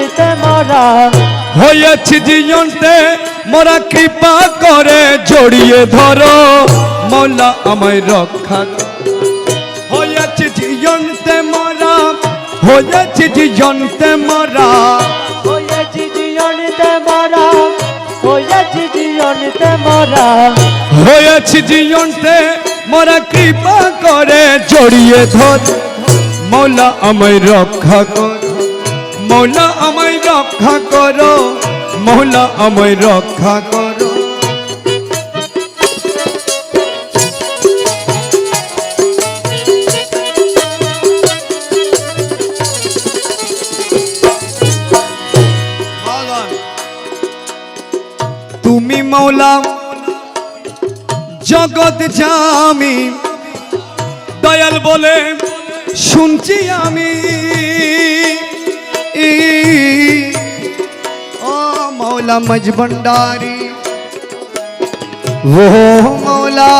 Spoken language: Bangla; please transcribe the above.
জীবনতে মরা হয়েছি জীবনতে মোরা কৃপা করে জড়িয়ে ধরো মৌলা আমায় রক্ষা হয়েছি জীবনতে মরা হয়েছি জীবনতে মরা হয়েছি জীবনতে মরা হয়েছি জীবনতে মরা হয়েছি জীবনতে মোরা কৃপা করে জড়িয়ে ধর মৌলা আমায় রক্ষা কর মৌলা আমায় রক্ষা করো মৌলা আমায় রক্ষা করো তুমি মৌলা জগৎ জামি দয়াল বলে শুনছি আমি ও মৌলা মজবন্ডারি ও মৌলা